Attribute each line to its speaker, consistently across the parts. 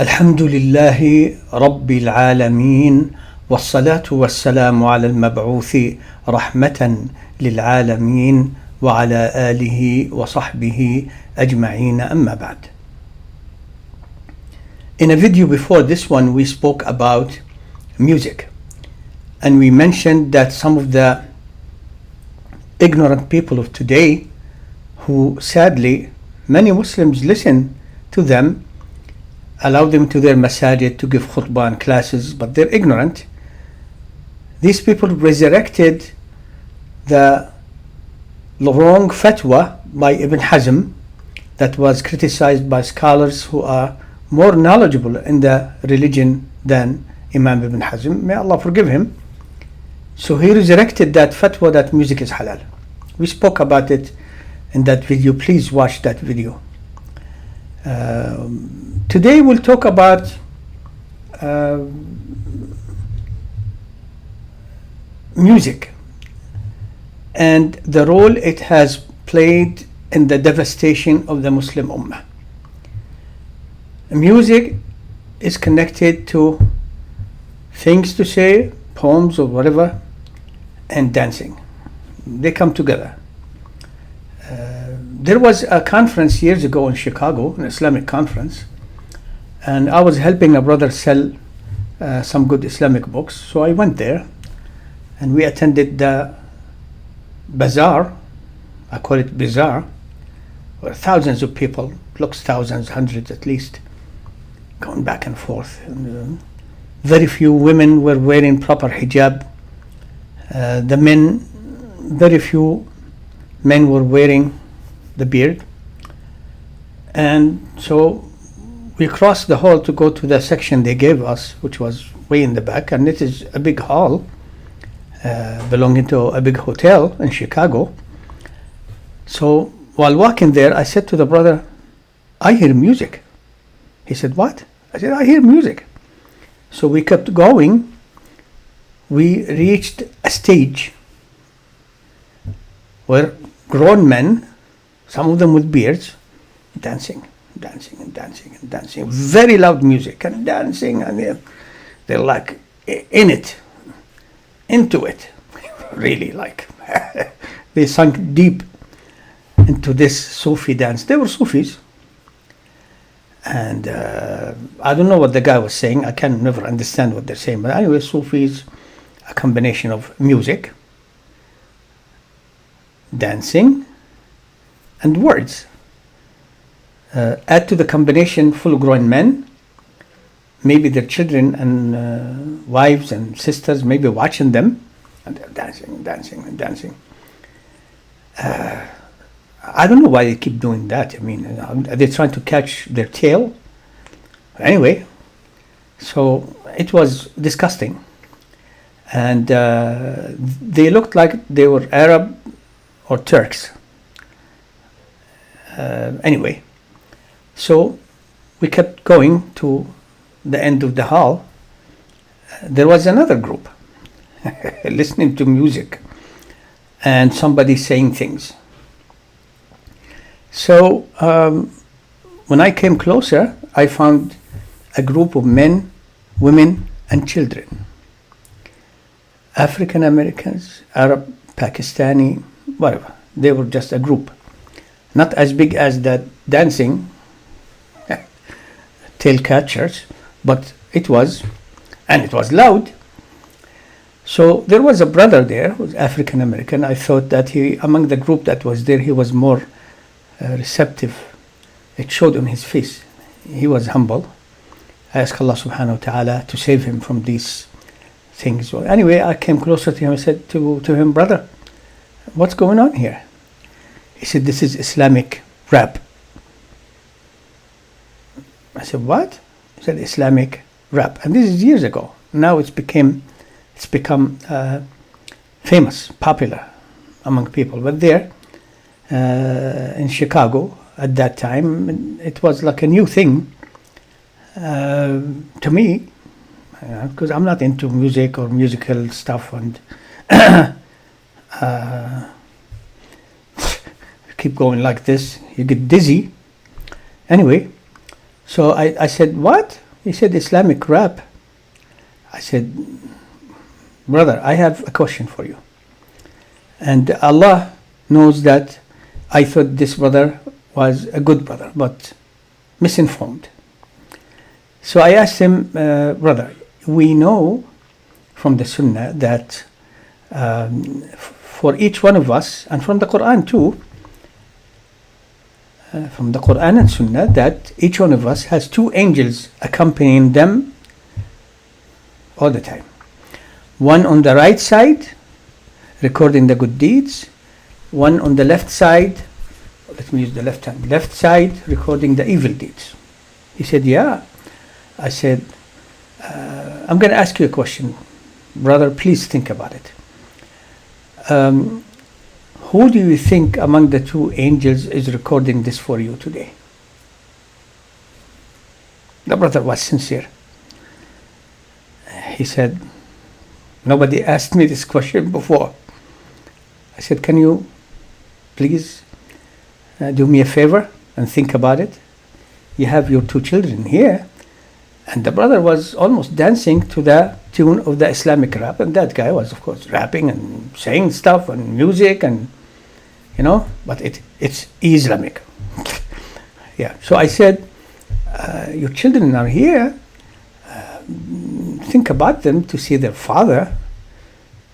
Speaker 1: الحمد لله رب العالمين والصلاة والسلام على المبعوث رحمة للعالمين وعلى آله وصحبه أجمعين أما بعد. In a video before this one we spoke about music, and we mentioned that some of the ignorant people of today, who sadly many Muslims listen to them, allow them to their masajid to give khutbah and classes, but they're ignorant. These people resurrected the wrong fatwa by Ibn Hazm that was criticized by scholars who are more knowledgeable in the religion than Imam Ibn Hazm. May Allah forgive him. So he resurrected that fatwa that music is halal. We spoke about it in that video. Please watch that video. Today we'll talk about music and the role it has played in the devastation of the Muslim Ummah. Music is connected to things to say, poems or whatever, and dancing. They come together. There was a conference years ago in Chicago, an Islamic conference, and I was helping a brother sell some good Islamic books. So I went there and we attended the bazaar. I call it bazaar, where thousands of people, looks thousands, hundreds at least, going back and forth. And, very few women were wearing proper hijab. The men, very few men were wearing the beard. And so we crossed the hall to go to the section they gave us, which was way in the back, and it is a big hall belonging to a big hotel in Chicago. So while walking there, I said to the brother, I hear music. He said, what? I said, I hear music. So we kept going. We reached a stage where grown men, some of them with beards, dancing, very loud music and dancing, and they're like into it, really, like they sunk deep into this Sufi dance. They were Sufis, and I don't know what the guy was saying. I can never understand what they're saying, but anyway, Sufis, a combination of music, dancing, and words. Add to the combination full-grown men, maybe their children and wives and sisters, maybe watching them, and they're dancing. I don't know why they keep doing that. I mean, are they trying to catch their tail? Anyway, so it was disgusting. And they looked like they were Arab or Turks. Anyway, so we kept going to the end of the hall. There was another group listening to music and somebody saying things. So when I came closer, I found a group of men, women, and children. African Americans, Arab, Pakistani, whatever. They were just a group. Not as big as that dancing tail catchers, but it was loud. So there was a brother there who was African American. I thought that among the group that was there, he was more receptive. It showed on his face. He was humble. I asked Allah subhanahu wa ta'ala to save him from these things. Well, anyway, I came closer to him and said to him, brother, what's going on here? He said, this is Islamic rap. I said, what? He said, Islamic rap. And this is years ago. Now it's become famous, popular among people. But there, in Chicago, at that time, it was like a new thing to me, because I'm not into music or musical stuff, and keep going like this, you get dizzy. Anyway, so I said, what? He said, Islamic rap. I said, brother, I have a question for you. And Allah knows that I thought this brother was a good brother, but misinformed. So I asked him, brother, we know from the Sunnah that for each one of us, and from the Quran too, from the Quran and Sunnah, that each one of us has two angels accompanying them all the time. One on the right side, recording the good deeds. One on the left side, let me use the left hand, left side, recording the evil deeds. He said, yeah. I said, I'm going to ask you a question. Brother, please think about it. Who do you think among the two angels is recording this for you today? The brother was sincere. He said, nobody asked me this question before. I said, can you please do me a favor and think about it? You have your two children here. And the brother was almost dancing to the tune of the Islamic rap. And that guy was, of course, rapping and saying stuff and music and, but it's Islamic. Yeah. So I said, your children are here. Think about them to see their father,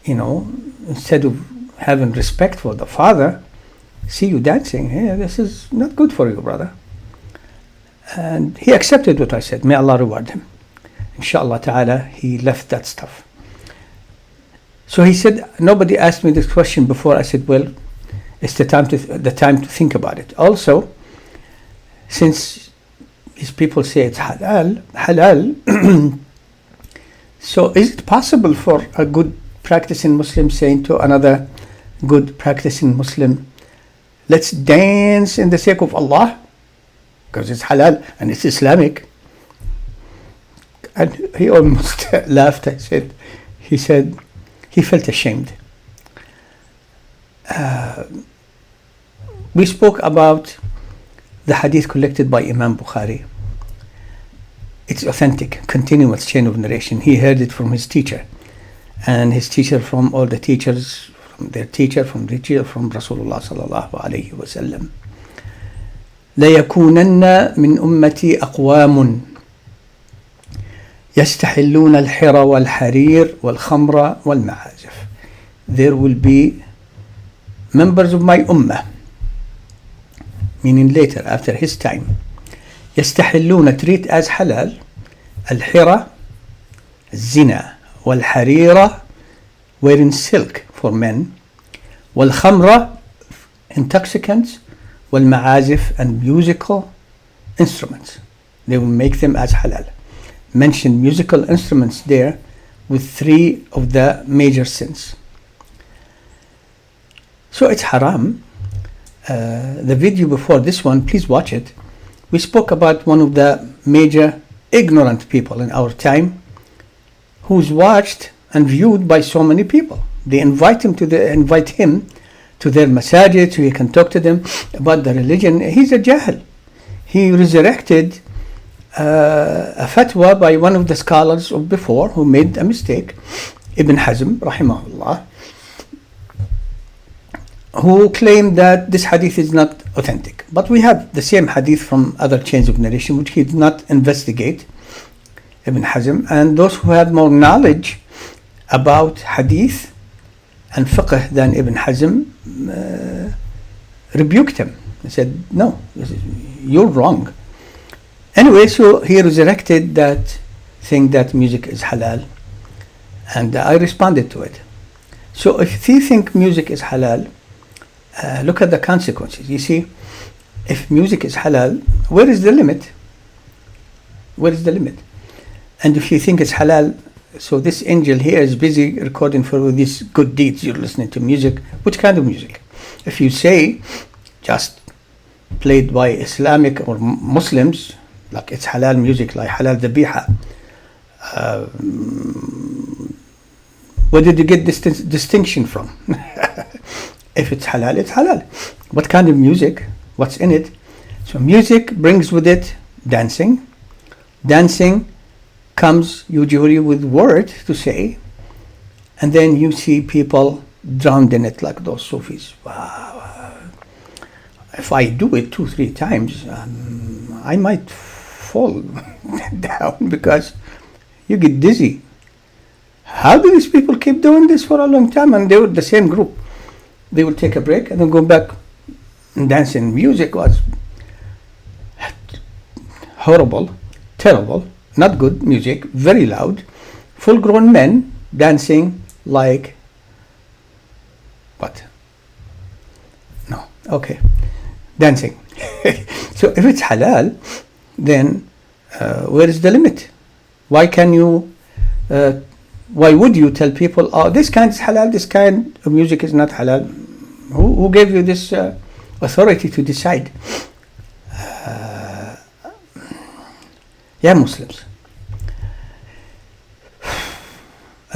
Speaker 1: instead of having respect for the father, see you dancing. Hey, this is not good for you, brother. And he accepted what I said. May Allah reward him. Inshallah ta'ala, he left that stuff. So he said, nobody asked me this question before. I said, well, it's the time to think about it. Also, since these people say it's halal, so is it possible for a good practicing Muslim saying to another good practicing Muslim, let's dance in the sake of Allah, because it's halal and it's Islamic? And he almost laughed. He said he felt ashamed. We spoke about the hadith collected by Imam Bukhari. It's authentic, continuous chain of narration. He heard it from his teacher, and his teacher from all the teachers, from their teacher, from Rasulullah sallallahu alayhi wa sallam. لَيَكُونَنَّ مِنْ أُمَّتِي أَقْوَامٌ يَسْتَحِلُّونَ الْحِرَ وَالْحَرِيرَ وَالْخَمْرَ وَالْمَعَازِفِ. There will be members of my ummah, meaning later, after his time, يستحلون, treat as halal, الحرة, الزنا, والحريرة, wearing silk for men, والخمرة, intoxicants, والمعازف, and musical instruments. They will make them as halal. Mention musical instruments there with three of the major sins. So it's haram. The video before this one, please watch it. We spoke about one of the major ignorant people in our time who's watched and viewed by so many people. They invite him to their masajid so he can talk to them about the religion. He's a jahil. He resurrected a fatwa by one of the scholars of before who made a mistake, Ibn Hazm, rahimahullah, who claimed that this hadith is not authentic. But we have the same hadith from other chains of narration which he did not investigate, Ibn Hazm, and those who had more knowledge about hadith and fiqh than Ibn Hazm rebuked him. He said, no, you're wrong. Anyway, so he resurrected that thing that music is halal, and I responded to it. So if you think music is halal, look at the consequences. You see, if music is halal, where is the limit? Where is the limit? And if you think it's halal, so this angel here is busy recording for these good deeds. You're listening to music. Which kind of music? If you say just played by Islamic or Muslims, like it's halal music, like halal dhabiha, where did you get this distinction from? If it's halal, it's halal. What kind of music? What's in it? So music brings with it dancing. Dancing comes usually with word to say, and then you see people drowned in it like those Sufis. Wow. If I do it 2-3 times, I might fall down because you get dizzy. How do these people keep doing this for a long time? And they were the same group. They would take a break and then go back and dance. And music was horrible, terrible, not good music, very loud, full-grown men dancing like what? No, okay, dancing. So if it's halal, then where is the limit? Why would you tell people, oh, this kind is halal, this kind of music is not halal? Who gave you this authority to decide? Yeah, Muslims.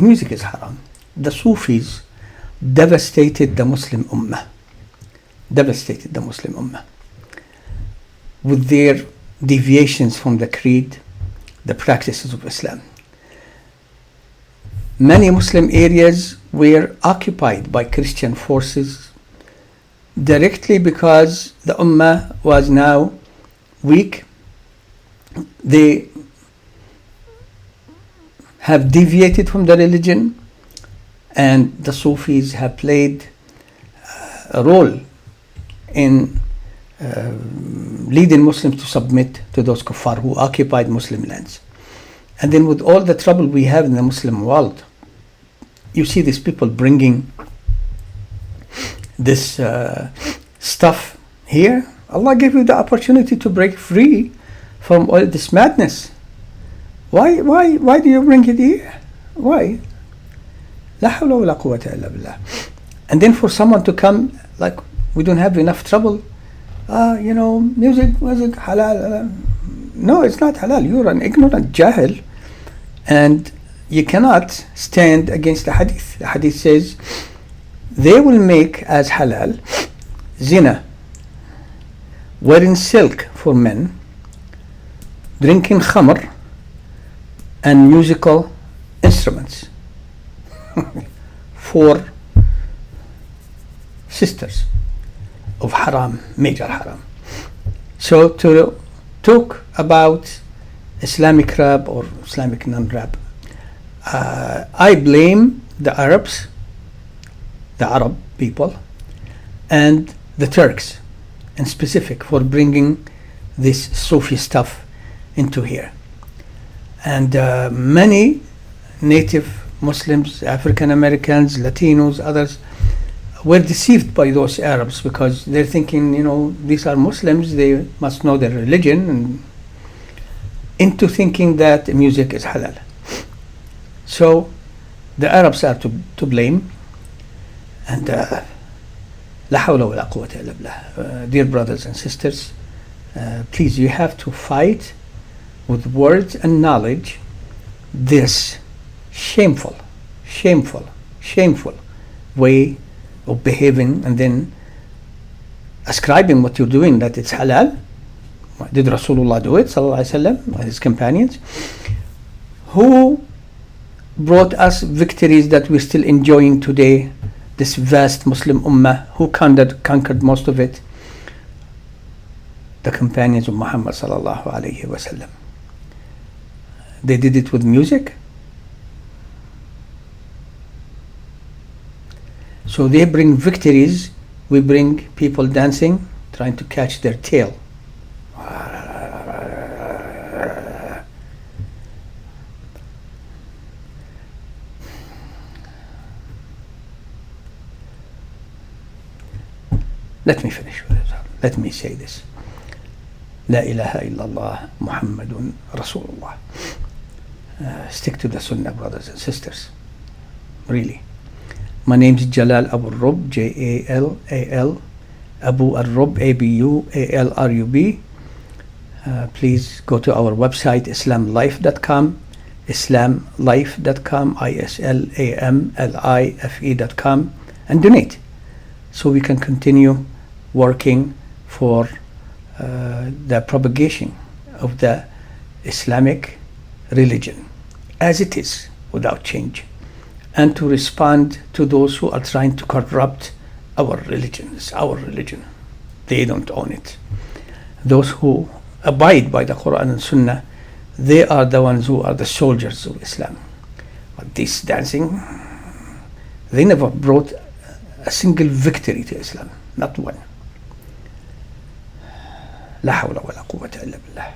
Speaker 1: Music is haram. The Sufis devastated the Muslim Ummah. Devastated the Muslim Ummah with their deviations from the creed, the practices of Islam. Many Muslim areas were occupied by Christian forces directly because the Ummah was now weak. They have deviated from the religion, and the Sufis have played a role in leading Muslims to submit to those kuffar who occupied Muslim lands. And then with all the trouble we have in the Muslim world, you see these people bringing this stuff here. Allah gave you the opportunity to break free from all this madness. Why do you bring it here? Why? La hawla wa la quwwata illa billah. And then for someone to come, like, we don't have enough trouble. Music, halal. No, it's not halal. You're an ignorant jahil, and you cannot stand against the hadith. The hadith says they will make as halal zina, wearing silk for men, drinking khamr, and musical instruments for sisters of haram, major haram. So to talk about Islamic rap or Islamic non-rap, I blame the Arabs, the Arab people, and the Turks in specific for bringing this Sufi stuff into here. And many native Muslims, African Americans, Latinos, others were deceived by those Arabs because they're thinking, these are Muslims, they must know their religion, and into thinking that music is halal. So the Arabs are to blame. And la hawla wa la quwwata illa billah. Dear brothers and sisters, please, you have to fight with words and knowledge this shameful way of behaving, and then ascribing what you're doing that it's halal. Did Rasulullah do it, sallallahu alaihi wasallam, with his companions? Who brought us victories that we're still enjoying today? This vast Muslim ummah, who conquered most of it? The companions of Muhammad sallallahu alaihi wasallam. They did it with music. So they bring victories, we bring people dancing, trying to catch their tail. Let me finish with it. Let me say this. La ilaha illallah Muhammadun Rasulullah. Stick to the Sunnah, brothers and sisters. Really. My name is Jalal Abualrub, Jalal Abualrub, Abualrub. Please go to our website, islamlife.com, islamlife.com, islamlife.com, and donate so we can continue working for the propagation of the Islamic religion. as it is, without change, and to respond to those who are trying to corrupt our religion. It's our religion. They don't own it. Those who abide by the Quran and Sunnah, they are the ones who are the soldiers of Islam. But this dancing, they never brought a single victory to Islam, not one. لا حول ولا قوة إلا بالله.